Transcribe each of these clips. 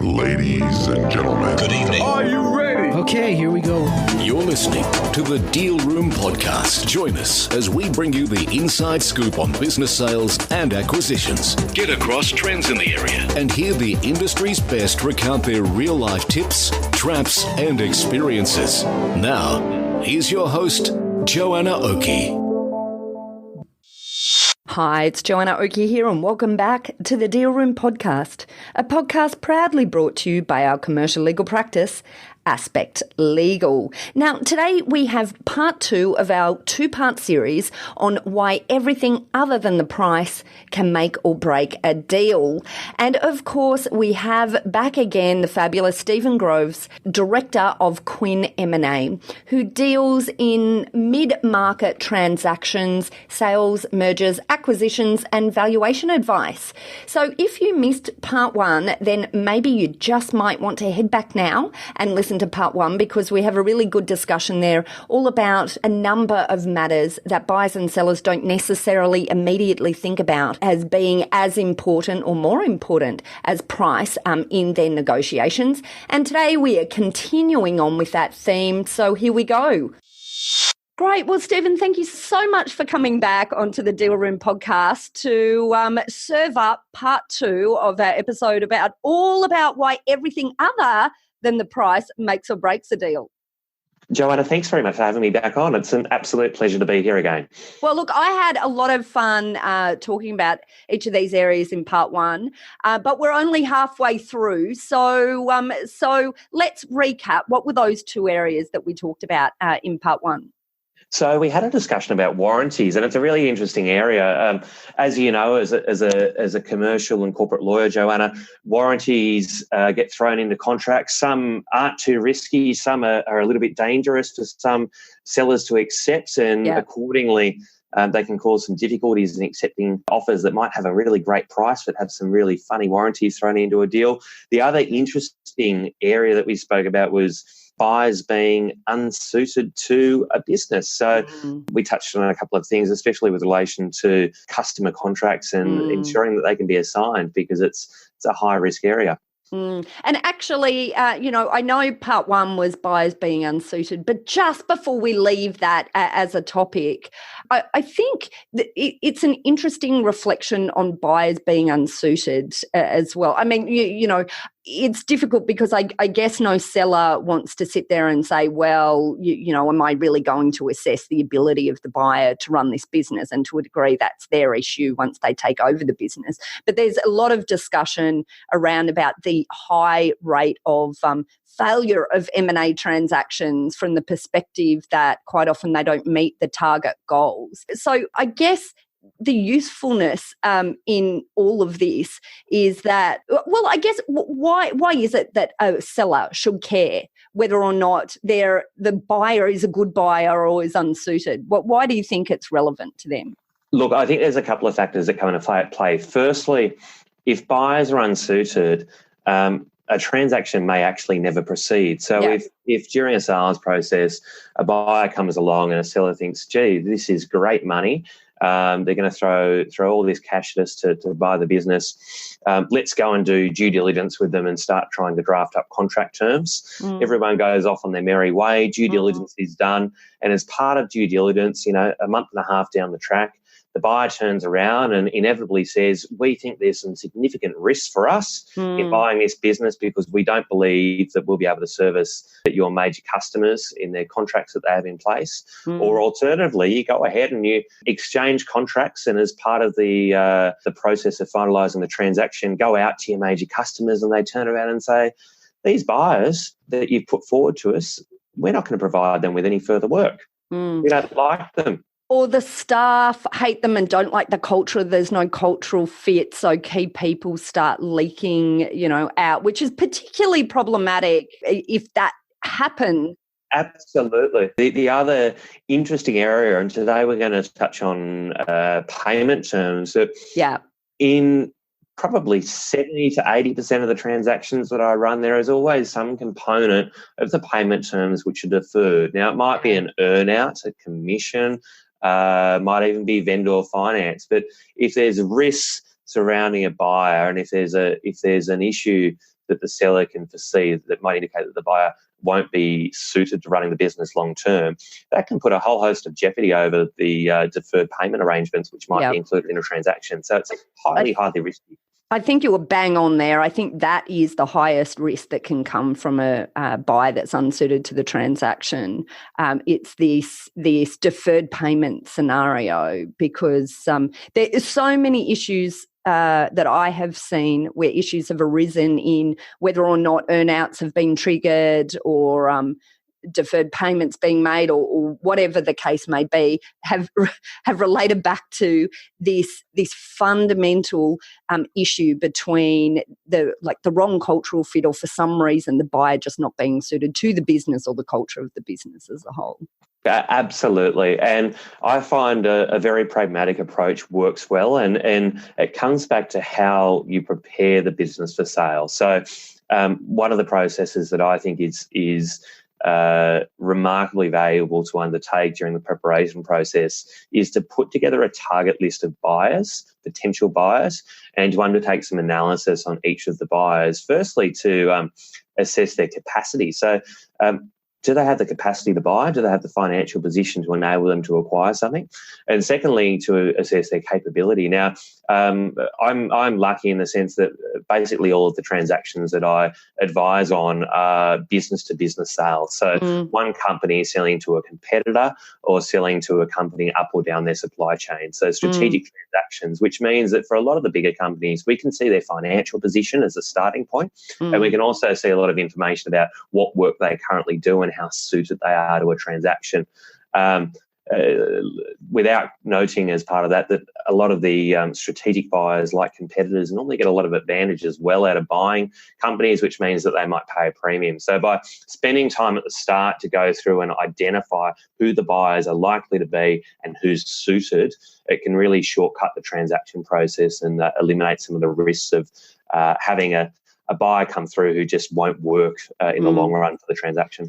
Ladies and gentlemen, Good evening. Are you ready? Okay, here we go. You're listening to the Deal Room Podcast. Join us as we bring you the inside scoop on business sales and acquisitions. Get across trends in the area and hear the industry's best recount their real-life tips, traps, and experiences. Now, here's your host, Joanna Oakey. Hi, it's Joanna Oakey here and welcome back to the Deal Room Podcast, a podcast proudly brought to you by our commercial legal practice, Aspect Legal. Now, today we have part 2 of our 2-part series on why everything other than the price can make or break a deal. And of course, we have back again the fabulous Stephen Groves, Director of Quinn M&A, who deals in mid-market transactions, sales, mergers, acquisitions, and valuation advice. So if you missed part 1, then maybe you just might want to head back now and listen to part 1, because we have a really good discussion there all about a number of matters that buyers and sellers don't necessarily immediately think about as being as important or more important as price in their negotiations. And today we are continuing on with that theme. So here we go. Great. Well, Stephen, thank you so much for coming back onto the Deal Room Podcast to serve up part 2 of our episode all about why everything other than the price makes or breaks a deal. Joanna, thanks very much for having me back on. It's an absolute pleasure to be here again. Well, look, I had a lot of fun talking about each of these areas in part 1, but we're only halfway through. So let's recap. What were those 2 areas that we talked about in part 1? So we had a discussion about warranties, and it's a really interesting area. As you know, as a commercial and corporate lawyer, Joanna, warranties get thrown into contracts. Some aren't too risky. Some are a little bit dangerous for some sellers to accept, and accordingly, they can cause some difficulties in accepting offers that might have a really great price but have some really funny warranties thrown into a deal. The other interesting area that we spoke about was buyers being unsuited to a business. So we touched on a couple of things, especially with relation to customer contracts and ensuring that they can be assigned, because it's a high-risk area. And actually, I know part 1 was buyers being unsuited, but just before we leave that as a topic, I think that it's an interesting reflection on buyers being unsuited as well. I mean, it's difficult because I guess no seller wants to sit there and say, well, am I really going to assess the ability of the buyer to run this business? And to a degree, that's their issue once they take over the business. But there's a lot of discussion around about the high rate of failure of M&A transactions from the perspective that quite often they don't meet the target goals. So I guess the usefulness in all of this is that, well, I guess why is it that a seller should care whether or not the buyer is a good buyer or is unsuited? Why do you think it's relevant to them? Look, I think there's a couple of factors that come into play. Firstly, if buyers are unsuited, a transaction may actually never proceed. So if during a sales process a buyer comes along and a seller thinks, gee, this is great money, they're going to throw all this cash at us to buy the business, let's go and do due diligence with them and start trying to draft up contract terms. Everyone goes off on their merry way. Due diligence is done. And as part of due diligence, a month and a half down the track, the buyer turns around and inevitably says, we think there's some significant risks for us in buying this business because we don't believe that we'll be able to service your major customers in their contracts that they have in place. Or alternatively, you go ahead and you exchange contracts, and as part of the process of finalising the transaction, go out to your major customers and they turn around and say, these buyers that you've put forward to us, we're not going to provide them with any further work. We don't like them. Or the staff hate them and don't like the culture. There's no cultural fit, so key people start leaking, out, which is particularly problematic if that happens. Absolutely. The other interesting area, and today we're going to touch on payment terms. In probably 70 to 80% of the transactions that I run, there is always some component of the payment terms which are deferred. Now, it might be an earn-out, a commission, might even be vendor finance. But if there's risks surrounding a buyer, and if there's an issue that the seller can foresee that might indicate that the buyer won't be suited to running the business long term, that can put a whole host of jeopardy over the deferred payment arrangements, which might be included in a transaction. So it's highly risky. I think you were bang on there. I think that is the highest risk that can come from a buyer that's unsuited to the transaction. It's this deferred payment scenario, because there are so many issues that I have seen where issues have arisen in whether or not earnouts have been triggered, or deferred payments being made, or whatever the case may be, have related back to this fundamental issue between the wrong cultural fit, or for some reason the buyer just not being suited to the business or the culture of the business as a whole. Absolutely. And I find a very pragmatic approach works well, and it comes back to how you prepare the business for sale. So one of the processes that I think is remarkably valuable to undertake during the preparation process is to put together a target list of buyers, potential buyers, and to undertake some analysis on each of the buyers. Firstly, to assess their capacity. So do they have the capacity to buy? Do they have the financial position to enable them to acquire something? And secondly, to assess their capability. Now, I'm lucky in the sense that basically all of the transactions that I advise on are business-to-business sales. So one company is selling to a competitor or selling to a company up or down their supply chain. So strategic transactions, which means that for a lot of the bigger companies, we can see their financial position as a starting point, and we can also see a lot of information about what work they currently do and how suited they are to a transaction. Without noting as part of that a lot of the strategic buyers, like competitors, normally get a lot of advantage as well out of buying companies, which means that they might pay a premium. So by spending time at the start to go through and identify who the buyers are likely to be and who's suited, it can really shortcut the transaction process and eliminate some of the risks of having a buyer come through who just won't work in the long run for the transaction.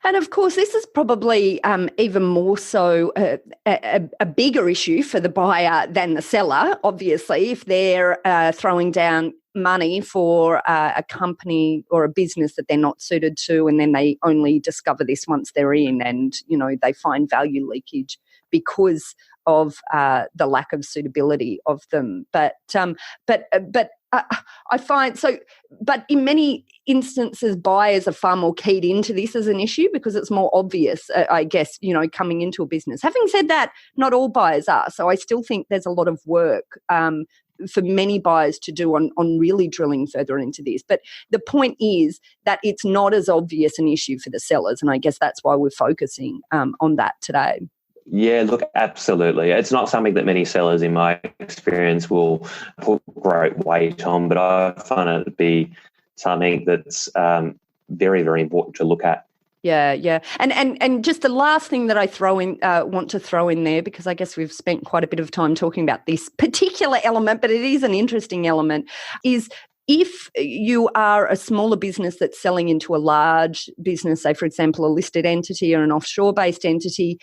And of course, this is probably even more so a bigger issue for the buyer than the seller, obviously, if they're throwing down money for a company or a business that they're not suited to, and then they only discover this once they're in, and, they find value leakage because of the lack of suitability of them. But I find so, but in many instances, buyers are far more keyed into this as an issue because it's more obvious, I guess, coming into a business. Having said that, not all buyers are. So I still think there's a lot of work for many buyers to do on really drilling further into this. But the point is that it's not as obvious an issue for the sellers. And I guess that's why we're focusing on that today. Yeah, look, absolutely. It's not something that many sellers, in my experience, will put great weight on, but I find it to be something that's very, very important to look at. Yeah. And just the last thing that I want to throw in there, because I guess we've spent quite a bit of time talking about this particular element, but it is an interesting element, is if you are a smaller business that's selling into a large business, say, for example, a listed entity or an offshore-based entity,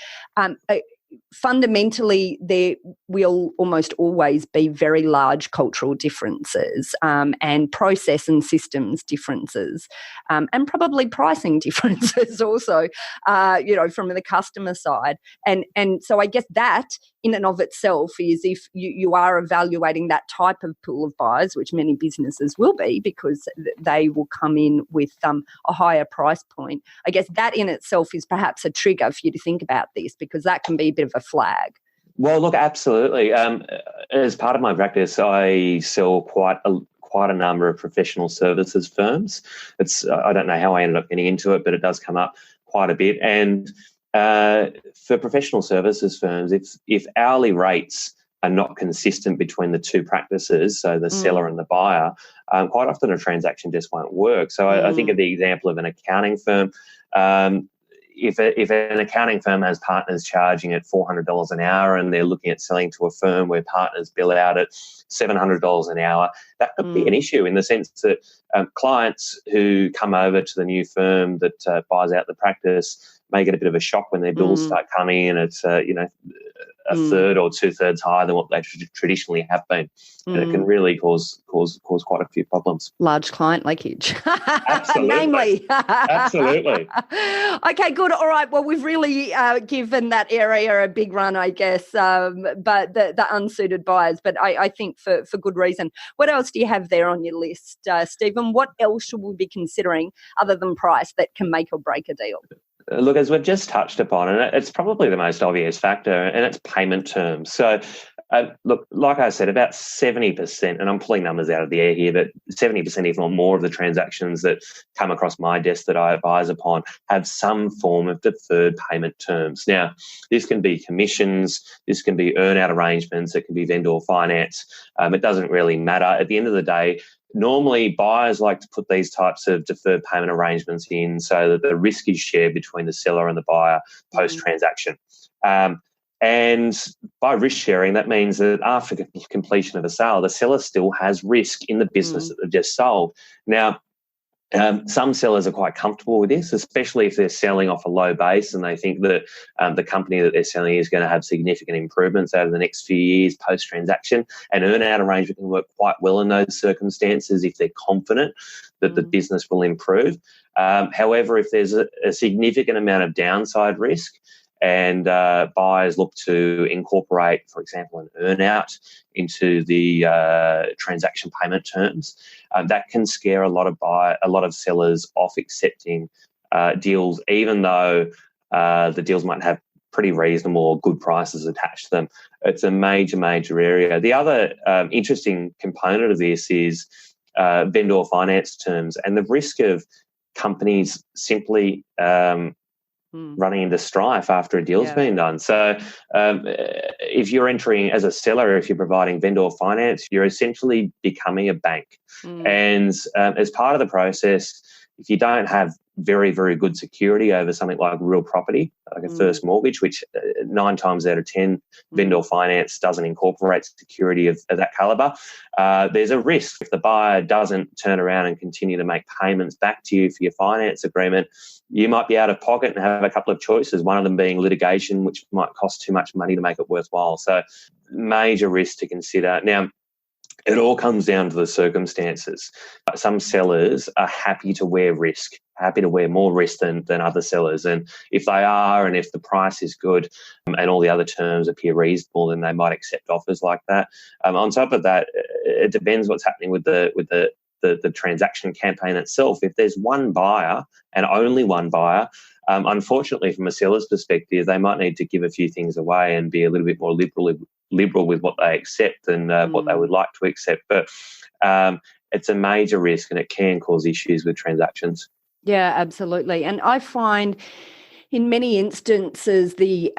fundamentally there will almost always be very large cultural differences and process and systems differences and probably pricing differences also, from the customer side. And so I guess that in and of itself is, if you are evaluating that type of pool of buyers, which many businesses will be because they will come in with a higher price point, I guess that in itself is perhaps a trigger for you to think about this, because that can be a bit of a flag. Well, look, absolutely. As part of my practice, I sell quite a number of professional services firms. I don't know how I ended up getting into it, but it does come up quite a bit. And for professional services firms, if hourly rates are not consistent between the two practices, so the seller and the buyer, quite often a transaction just won't work. So I think of the example of an accounting firm. If an accounting firm has partners charging at $400 an hour and they're looking at selling to a firm where partners bill out at $700 an hour, that could be an issue, in the sense that clients who come over to the new firm that buys out the practice may get a bit of a shock when their bills start coming in. It's a a third or 2/3 higher than what they traditionally have been. And it can really cause quite a few problems. Large client leakage. Absolutely. Namely. Absolutely. Okay, good. All right. Well, we've really given that area a big run, I guess, but the unsuited buyers, but I think for good reason. What else do you have there on your list, Stephen? What else should we be considering other than price that can make or break a deal? Look, as we've just touched upon, and it's probably the most obvious factor, and it's payment terms. So, look, like I said, about 70%, and I'm pulling numbers out of the air here, but 70%, if not more, of the transactions that come across my desk that I advise upon have some form of deferred payment terms. Now, this can be commissions, this can be earn-out arrangements, it can be vendor finance. It doesn't really matter. At the end of the day, normally, buyers like to put these types of deferred payment arrangements in so that the risk is shared between the seller and the buyer post-transaction. And by risk sharing, that means that after completion of a sale, the seller still has risk in the business that they've just sold. Now, some sellers are quite comfortable with this, especially if they're selling off a low base and they think that the company that they're selling is going to have significant improvements over the next few years post-transaction. An earn-out arrangement can work quite well in those circumstances if they're confident that the business will improve. However, if there's a significant amount of downside risk, and buyers look to incorporate, for example, an earn-out into the transaction payment terms, that can scare a lot of sellers off accepting deals, even though the deals might have pretty reasonable or good prices attached to them. It's a major area. The other interesting component of this is vendor finance terms and the risk of companies simply running into strife after a deal's been done. So if you're entering as a seller, if you're providing vendor finance, you're essentially becoming a bank. And as part of the process, if you don't have very, very good security over something like real property, like a first mortgage, which 9 times out of 10 vendor finance doesn't incorporate security of that calibre, there's a risk. If the buyer doesn't turn around and continue to make payments back to you for your finance agreement, you might be out of pocket and have a couple of choices, one of them being litigation, which might cost too much money to make it worthwhile. So major risk to consider. Now, it all comes down to the circumstances. Some sellers are happy to wear risk, happy to wear more risk than other sellers. And if they are, and if the price is good and all the other terms appear reasonable, then they might accept offers like that. On top of that, it depends what's happening with the transaction campaign itself. If there's one buyer and only one buyer, unfortunately, from a seller's perspective, they might need to give a few things away and be a little bit more liberal with what they accept than what they would like to accept. But it's a major risk and it can cause issues with transactions. Yeah, absolutely. And I find in many instances the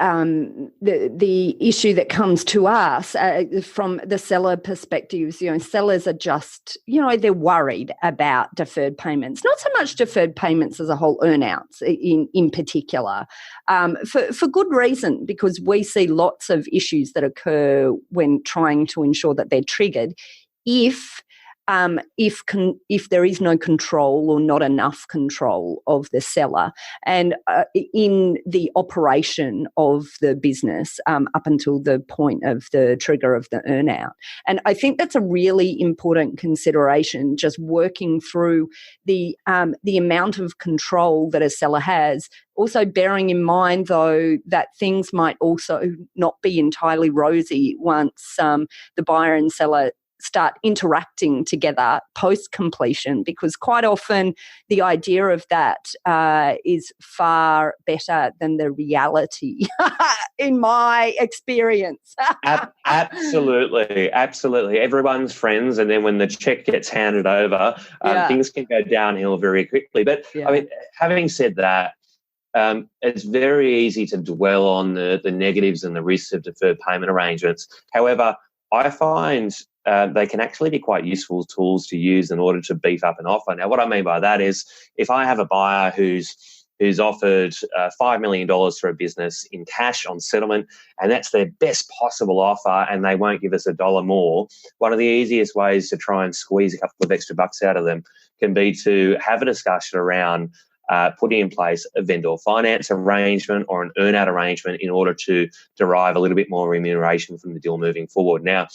issue that comes to us from the seller perspectives, sellers are just, they're worried about deferred payments, not so much deferred payments as a whole, earn-outs in particular, for good reason, because we see lots of issues that occur when trying to ensure that they're triggered if there is no control or not enough control of the seller and in the operation of the business up until the point of the trigger of the earn-out. And I think that's a really important consideration, just working through the amount of control that a seller has. Also bearing in mind, though, that things might also not be entirely rosy once the buyer and seller start interacting together post-completion, because quite often the idea of that is far better than the reality, in my experience. Absolutely. Everyone's friends, and then when the check gets handed over, things can go downhill very quickly. But, I mean, having said that, it's very easy to dwell on the negatives and the risks of deferred payment arrangements. However, I find they can actually be quite useful tools to use in order to beef up an offer. Now, what I mean by that is if I have a buyer who's offered $5 million for a business in cash on settlement, and that's their best possible offer, and they won't give us $1 more, one of the easiest ways to try and squeeze a couple of extra bucks out of them can be to have a discussion around putting in place a vendor finance arrangement or an earn-out arrangement in order to derive a little bit more remuneration from the deal moving forward. Now,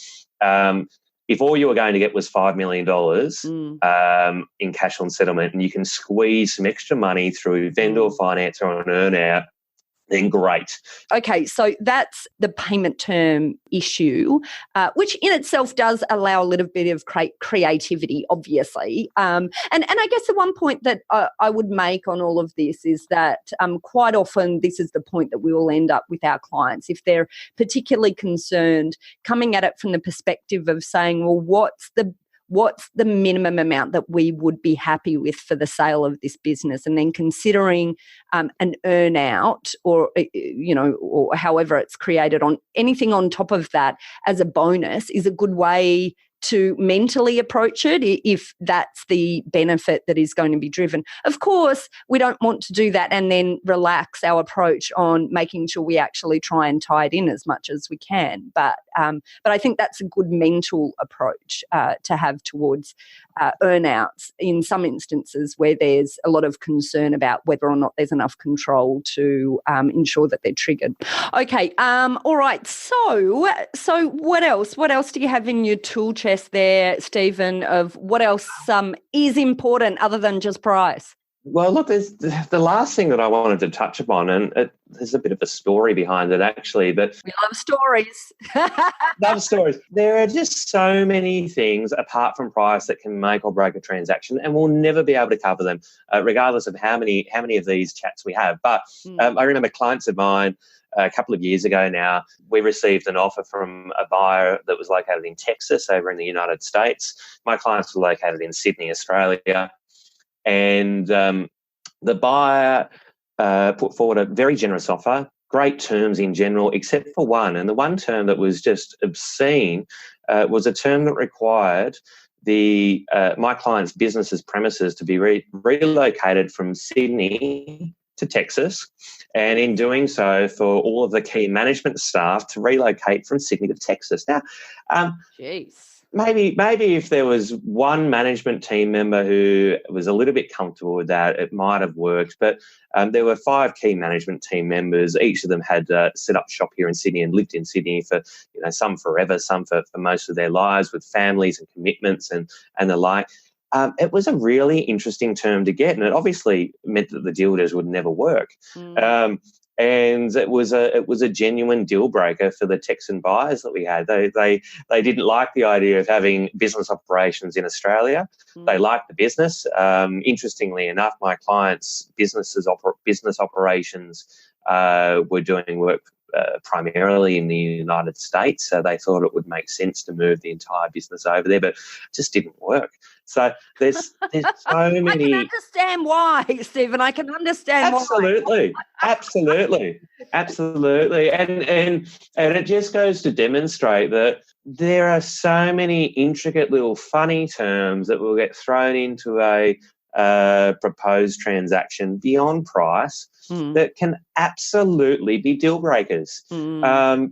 if all you were going to get was $5 million in cash on settlement, and you can squeeze some extra money through vendor finance or an earn-out, then great. Okay, so that's the payment term issue, which in itself does allow a little bit of creativity, obviously. And I guess the one point that I would make on all of this is that quite often this is the point that we will end up with our clients if they're particularly concerned, coming at it from the perspective of saying, well, what's the minimum amount that we would be happy with for the sale of this business, and then considering an earn out or however it's created on anything on top of that as a bonus is a good way to mentally approach it if that's the benefit that is going to be driven. Of course, we don't want to do that and then relax our approach on making sure we actually try and tie it in as much as we can. But I think that's a good mental approach to have towards earn-outs in some instances where there's a lot of concern about whether or not there's enough control to ensure that they're triggered. Okay, all right. So what else? What else do you have in your tool chest there, Stephen, of what else is important other than just price? Well, look, there's the last thing that I wanted to touch upon, and there's a bit of a story behind it, actually. But we love stories. Love stories. There are just so many things apart from price that can make or break a transaction, and we'll never be able to cover them, regardless of how many of these chats we have. But I remember clients of mine a couple of years ago now, we received an offer from a buyer that was located in Texas over in the United States. My clients were located in Sydney, Australia. And the buyer put forward a very generous offer, great terms in general, except for one. And the one term that was just obscene was a term that required my client's business's premises to be relocated from Sydney to Texas, and in doing so, for all of the key management staff to relocate from Sydney to Texas. Now, maybe if there was one management team member who was a little bit comfortable with that, it might have worked. But there were 5 key management team members. Each of them had set up shop here in Sydney and lived in Sydney for, some forever, some for most of their lives, with families and commitments and the like. It was a really interesting term to get, and it obviously meant that the deal just would never work. And it was a genuine deal breaker for the Texan buyers that we had. They didn't like the idea of having business operations in Australia. They liked the business. Interestingly enough, my clients' business operations were doing work primarily in the United States, so they thought it would make sense to move the entire business over there, but it just didn't work. So there's so many. I can understand why, Stephen. I can understand why. Absolutely, and it just goes to demonstrate that there are so many intricate little funny terms that will get thrown into a proposed transaction beyond price that can absolutely be deal breakers.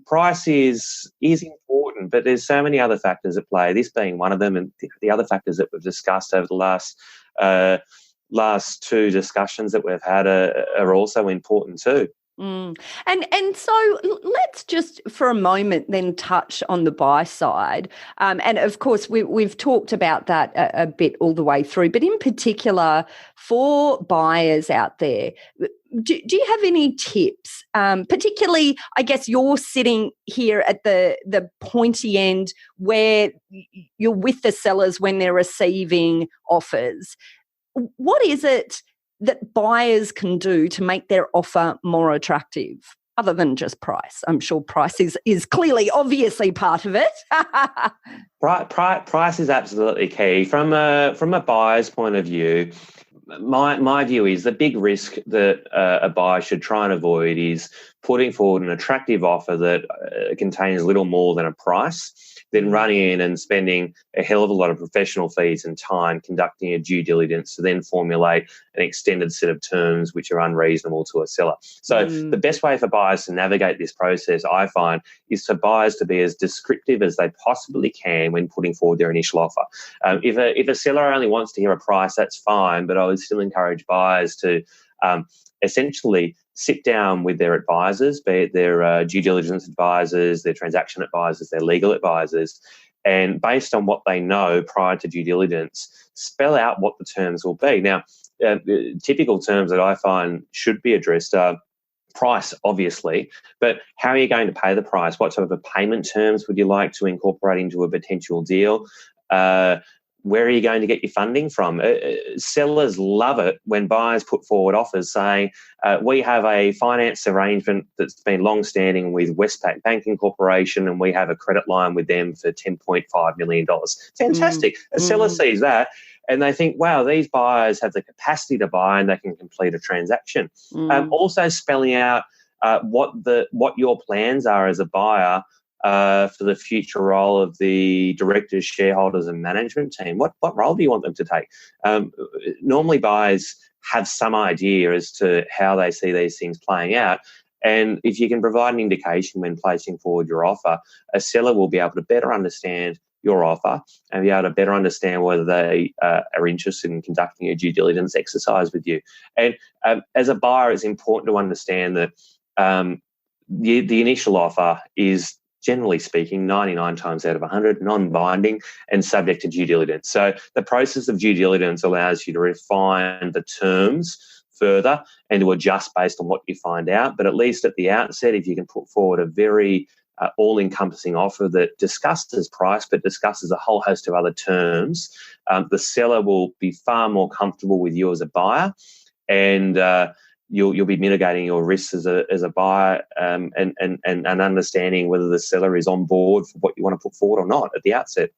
Price is important, but there's so many other factors at play, this being one of them, and the other factors that we've discussed over the last 2 discussions that we've had are also important too. And so let's just for a moment then touch on the buy side. And of course, we've talked about that a bit all the way through, but in particular for buyers out there, do you have any tips? Particularly, I guess you're sitting here at the pointy end where you're with the sellers when they're receiving offers. What is it that buyers can do to make their offer more attractive, other than just price? I'm sure price is clearly, obviously part of it. Price is absolutely key. From a buyer's point of view, my view is the big risk that a buyer should try and avoid is putting forward an attractive offer that contains little more than a price. than running in and spending a hell of a lot of professional fees and time conducting a due diligence to then formulate an extended set of terms which are unreasonable to a seller. So the best way for buyers to navigate this process, I find, is for buyers to be as descriptive as they possibly can when putting forward their initial offer. If a seller only wants to hear a price, that's fine, but I would still encourage buyers to essentially sit down with their advisors, be it their due diligence advisors, their transaction advisors, their legal advisors, and based on what they know prior to due diligence, spell out what the terms will be. Now, typical terms that I find should be addressed are price, obviously, but how are you going to pay the price? What type of payment terms would you like to incorporate into a potential deal? Where are you going to get your funding from? Sellers love it when buyers put forward offers saying, we have a finance arrangement that's been long-standing with Westpac Banking Corporation and we have a credit line with them for $10.5 million. Fantastic. A seller sees that and they think, wow, these buyers have the capacity to buy and they can complete a transaction. Also spelling out what your plans are as a buyer for the future role of the directors, shareholders and management team. What role do you want them to take? Normally buyers have some idea as to how they see these things playing out. And if you can provide an indication when placing forward your offer, a seller will be able to better understand your offer and be able to better understand whether they are interested in conducting a due diligence exercise with you. And as a buyer, it's important to understand that the initial offer is, generally speaking, 99 times out of 100, non-binding and subject to due diligence. So the process of due diligence allows you to refine the terms further and to adjust based on what you find out. But at least at the outset, if you can put forward a very all-encompassing offer that discusses price but discusses a whole host of other terms, the seller will be far more comfortable with you as a buyer, and you'll be mitigating your risks as a buyer, and understanding whether the seller is on board for what you want to put forward or not at the outset.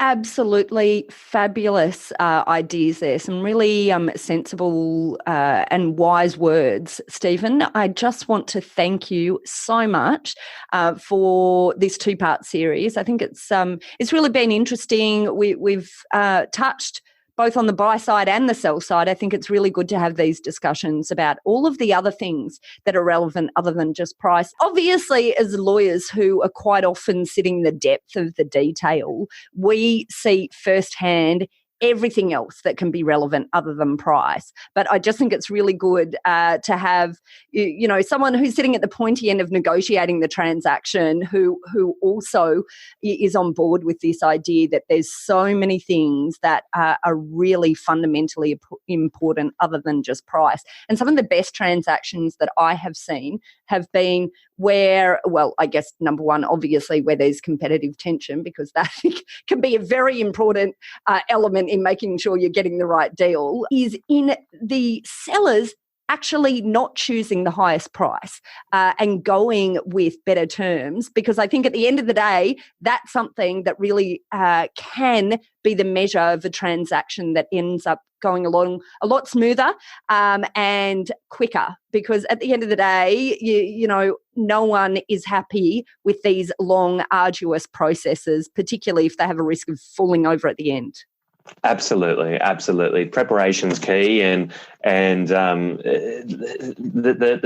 Absolutely fabulous ideas there. Some really sensible and wise words, Stephen. I just want to thank you so much for this two-part series. I think it's really been interesting. We've touched both on the buy side and the sell side. I think it's really good to have these discussions about all of the other things that are relevant other than just price. Obviously, as lawyers who are quite often sitting in the depth of the detail, we see firsthand everything else that can be relevant other than price. But I just think it's really good to have, someone who's sitting at the pointy end of negotiating the transaction who also is on board with this idea that there's so many things that are really fundamentally important other than just price. And some of the best transactions that I have seen have been where, well, I guess number one, obviously where there's competitive tension, because that can be a very important element in making sure you're getting the right deal, is in the sellers actually not choosing the highest price and going with better terms, because I think at the end of the day, that's something that really can be the measure of a transaction that ends up going along a lot smoother and quicker, because at the end of the day, no one is happy with these long, arduous processes, particularly if they have a risk of falling over at the end. Absolutely. Preparation's key, and the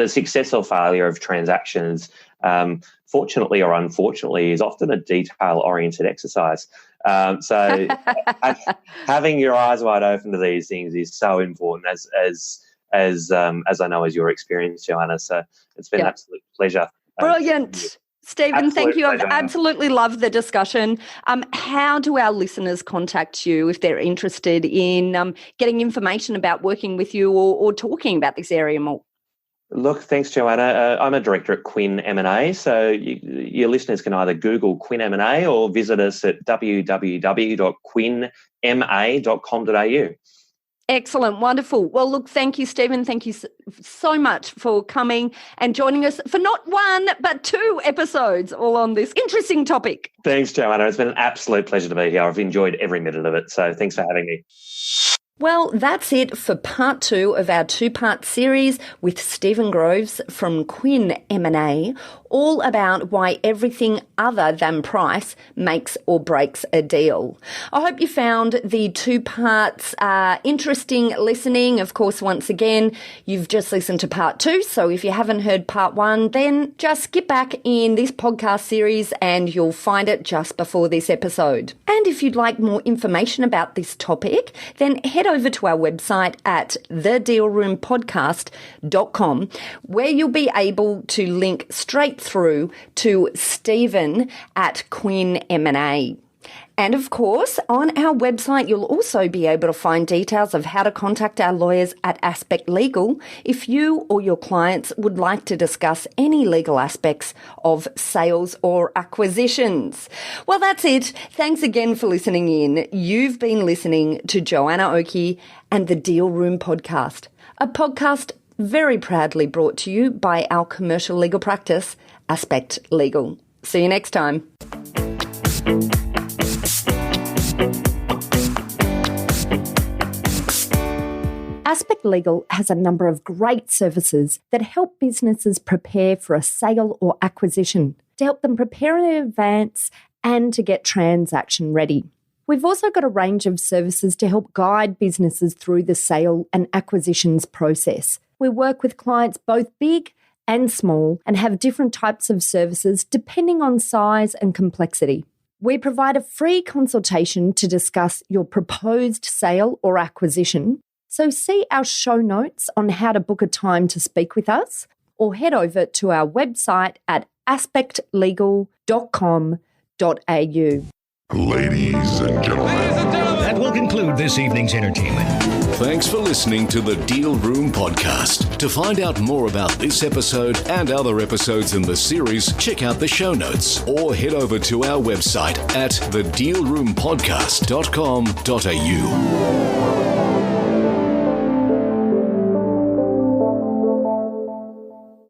success or failure of transactions, fortunately or unfortunately, is often a detail-oriented exercise. So having your eyes wide open to these things is so important, as I know is your experience, Joanna. So it's been an absolute pleasure. Brilliant. Stephen, thank you. I've absolutely loved the discussion. How do our listeners contact you if they're interested in getting information about working with you or talking about this area more? Look, thanks, Joanna. I'm a director at Quinn M&A, so your listeners can either Google Quinn M&A or visit us at www.quinnma.com.au. Excellent. Wonderful. Well, look, thank you, Stephen. Thank you so much for coming and joining us for not one, but two episodes all on this interesting topic. Thanks, Joanna. It's been an absolute pleasure to be here. I've enjoyed every minute of it. So thanks for having me. Well, that's it for part 2 of our 2-part series with Stephen Groves from Quinn M&A, all about why everything other than price makes or breaks a deal. I hope you found the 2 parts interesting listening. Of course, once again, you've just listened to part 2, so if you haven't heard part 1, then just skip back in this podcast series and you'll find it just before this episode. And if you'd like more information about this topic, then head over to our website at thedealroompodcast.com, where you'll be able to link straight through to Stephen at Quinn M&A. And of course, on our website, you'll also be able to find details of how to contact our lawyers at Aspect Legal if you or your clients would like to discuss any legal aspects of sales or acquisitions. Well, that's it. Thanks again for listening in. You've been listening to Joanna Oakey and the Deal Room Podcast, a podcast very proudly brought to you by our commercial legal practice, Aspect Legal. See you next time. Aspect Legal has a number of great services that help businesses prepare for a sale or acquisition, to help them prepare in advance and to get transaction ready. We've also got a range of services to help guide businesses through the sale and acquisitions process. We work with clients both big and small and have different types of services depending on size and complexity. We provide a free consultation to discuss your proposed sale or acquisition. So see our show notes on how to book a time to speak with us, or head over to our website at aspectlegal.com.au. Ladies and gentlemen. That will conclude this evening's entertainment. Thanks for listening to the Deal Room Podcast. To find out more about this episode and other episodes in the series, check out the show notes or head over to our website at thedealroompodcast.com.au.